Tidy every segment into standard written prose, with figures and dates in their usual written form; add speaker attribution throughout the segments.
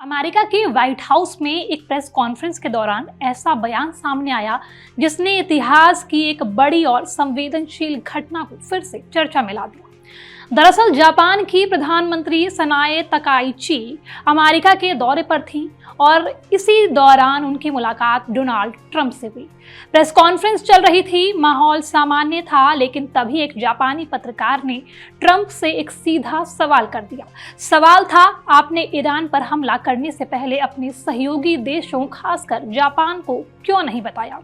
Speaker 1: America के white house में एक प्रेस कॉन्फ्रेंस के दौरान ऐसा बयान सामने आया जिसने इतिहास की एक बड़ी और संवेदनशील घटना को फिर से चर्चा में ला दिया। दरअसल जापान की प्रधानमंत्री सनाए तकाइची अमेरिका के दौरे पर थीं और इसी दौरान उनकी मुलाकात डोनाल्ड ट्रंप से हुई। प्रेस कॉन्फ्रेंस चल रही थी, माहौल सामान्य था, लेकिन तभी एक जापानी पत्रकार ने ट्रंप से एक सीधा सवाल कर दिया। सवाल था, आपने ईरान पर हमला करने से पहले अपने सहयोगी देशों खासकर जापान को क्यों नहीं बताया?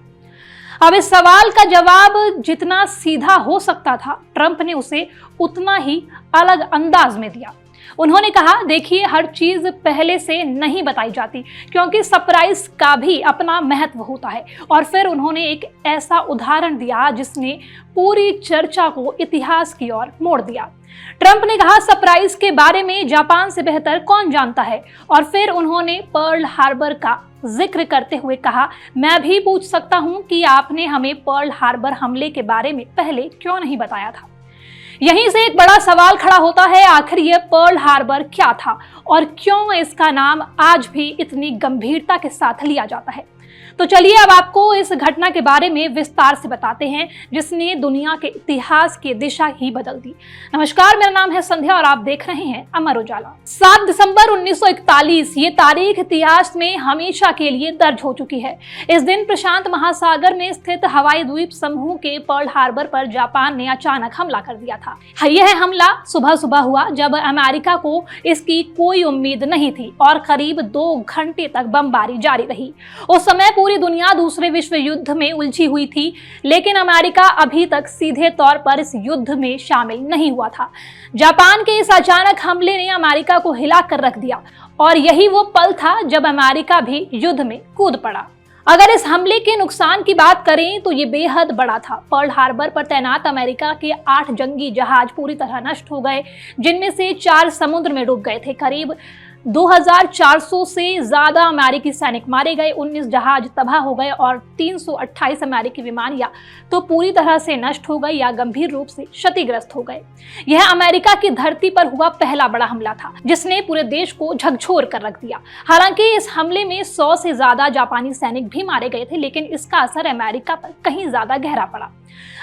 Speaker 1: अब इस सवाल का जवाब जितना सीधा हो सकता था, ट्रंप ने उसे उतना ही अलग अंदाज में दिया। उन्होंने कहा, देखिए, हर चीज पहले से नहीं बताई जाती क्योंकि सरप्राइज का भी अपना महत्व होता है। और फिर उन्होंने एक ऐसा उदाहरण दिया जिसने पूरी चर्चा को इतिहास की ओर मोड़ दिया। ट्रंप ने कहा, सरप्राइज के बारे में जापान से बेहतर कौन जानता है? और फिर उन्होंने पर्ल हार्बर का जिक्र करते हुए कहा, मैं भी पूछ सकता हूं कि आपने हमें पर्ल हार्बर हमले के बारे में पहले क्यों नहीं बताया था? यहीं से एक बड़ा सवाल खड़ा होता है, आखिर यह पर्ल हार्बर क्या था और क्यों इसका नाम आज भी इतनी गंभीरता के साथ लिया जाता है? तो चलिए अब आपको इस घटना के बारे में विस्तार से बताते हैं जिसने दुनिया के इतिहास की दिशा ही बदल दी। नमस्कार, मेरा नाम है संध्या और आप देख रहे हैं अमर उजाला। 7 दिसंबर 1941 ये तारीख इतिहास में हमेशा के लिए दर्ज हो चुकी है। इस दिन प्रशांत महासागर में स्थित हवाई द्वीप समूह के पर्ल हार्बर पर जापान ने अचानक हमला कर दिया था। यह हमला सुबह सुबह हुआ जब अमेरिका को इसकी कोई उम्मीद नहीं थी और करीब 2 घंटे तक बमबारी जारी रही। उस समय पूरी दुनिया दूसरे विश्व युद्ध में उलझी हुई थी, लेकिन अमेरिका अभी तक सीधे तौर पर इस युद्ध में शामिल नहीं हुआ था। जापान के इस अचानक हमले ने अमेरिका को हिला कर रख दिया और यही वो पल था जब अमेरिका भी युद्ध में कूद पड़ा। अगर इस हमले के नुकसान की बात करें तो ये बेहद बड़ा था। पर्ल हार्बर पर तैनात अमेरिका के 8 जंगी जहाज पूरी तरह नष्ट हो गए, जिनमें से 4 समुद्र में डूब गए थे। करीब 2400 से ज्यादा अमेरिकी सैनिक मारे गए, 19 जहाज तबाह हो गए और 328 अमेरिकी विमान या तो पूरी तरह से नष्ट हो गए या गंभीर रूप से क्षतिग्रस्त हो गए। यह अमेरिका की धरती पर हुआ पहला बड़ा हमला था जिसने पूरे देश को झकझोर कर रख दिया। हालांकि इस हमले में 100 से ज्यादा जापानी सैनिक भी मारे गए थे, लेकिन इसका असर अमेरिका पर कहीं ज्यादा गहरा पड़ा।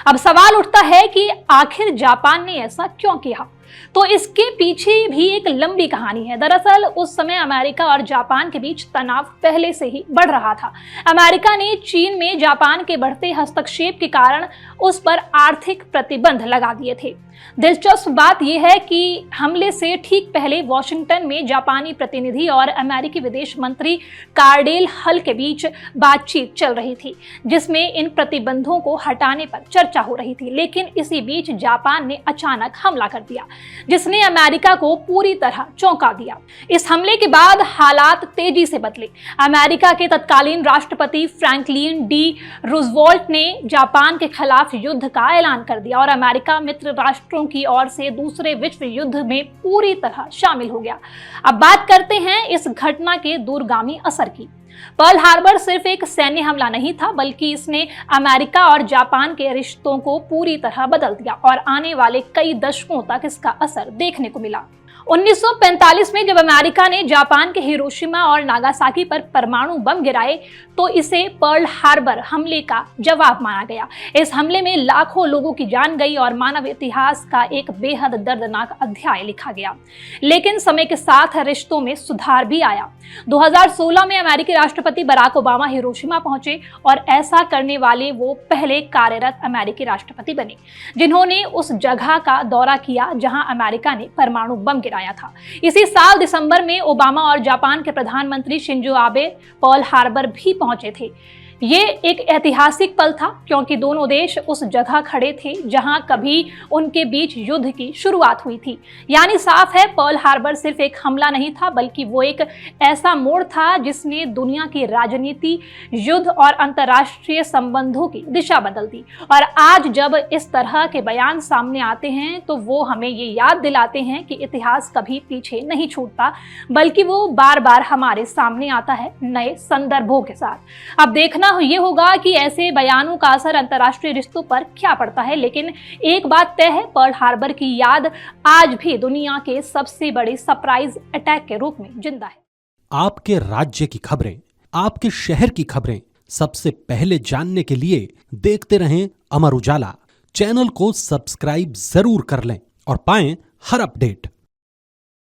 Speaker 1: अब सवाल उठता है कि आखिर जापान ने ऐसा क्यों किया? तो इसके पीछे भी एक लंबी कहानी है। दरअसल उस समय अमेरिका और जापान के बीच तनाव पहले से ही बढ़ रहा था। अमेरिका ने चीन में जापान के बढ़ते हस्तक्षेप के कारण उस पर आर्थिक प्रतिबंध लगा दिए थे। दिलचस्प बात यह है कि हमले से ठीक पहले वॉशिंगटन में जापानी प्रतिनिधि और अमेरिकी विदेश मंत्री कार्डेल हल के बीच बातचीत चल रही थी, जिसमें इन प्रतिबंधों को हटाने पर चर्चा हो रही थी। लेकिन इसी बीच जापान ने अचानक हमला कर दिया जिसने अमेरिका को पूरी तरह चौंका दिया। इस हमले के बाद हालात तेजी से बदले। अमेरिका के तत्कालीन राष्ट्रपति फ्रैंकलिन डी रूजवेल्ट ने जापान के खिलाफ युद्ध का ऐलान कर दिया और अमेरिका मित्र राष्ट्रों की ओर से दूसरे विश्व युद्ध में पूरी तरह शामिल हो गया। अब बात करते हैं इस घटना के दूरगामी असर की। पर्ल हार्बर सिर्फ एक सैन्य हमला नहीं था, बल्कि इसने अमेरिका और जापान के रिश्तों को पूरी तरह बदल दिया और आने वाले कई दशकों तक इसका असर देखने को मिला। 1945 में जब अमेरिका ने जापान के हिरोशिमा और नागासाकी पर परमाणु बम गिराए तो इसे पर्ल हार्बर हमले का जवाब माना गया। इस हमले में लाखों लोगों की जान गई और मानव इतिहास का एक बेहद दर्दनाक अध्याय लिखा गया। लेकिन समय के साथ रिश्तों में सुधार भी आया। 2016 में अमेरिकी राष्ट्रपति बराक ओबामा हिरोशिमा पहुंचे और ऐसा करने वाले वो पहले कार्यरत अमेरिकी राष्ट्रपति बने जिन्होंने उस जगह का दौरा किया जहां अमेरिका ने परमाणु बम गिराया था। इसी साल दिसंबर में ओबामा और जापान के प्रधानमंत्री शिंजो आबे पर्ल हार्बर भी पहुंचे थे। ये एक ऐतिहासिक पल था क्योंकि दोनों देश उस जगह खड़े थे जहां कभी उनके बीच युद्ध की शुरुआत हुई थी। यानी साफ है, पर्ल हार्बर सिर्फ एक हमला नहीं था, बल्कि वो एक ऐसा मोड़ था जिसने दुनिया की राजनीति, युद्ध और अंतर्राष्ट्रीय संबंधों की दिशा बदल दी। और आज जब इस तरह के बयान सामने आते हैं तो वो हमें ये याद दिलाते हैं कि इतिहास कभी पीछे नहीं छूटता, बल्कि वो बार बार हमारे सामने आता है नए संदर्भों के साथ। अब देखना ये होगा कि ऐसे बयानों का असर अंतर्राष्ट्रीय रिश्तों पर क्या पड़ता है। लेकिन एक बात तय है, पर्ल हार्बर की याद आज भी दुनिया के सबसे बड़े सरप्राइज अटैक के रूप में जिंदा है।
Speaker 2: आपके राज्य की खबरें, आपके शहर की खबरें सबसे पहले जानने के लिए देखते रहें अमर उजाला। चैनल को सब्सक्राइब जरूर कर लें और पाएं हर अपडेट।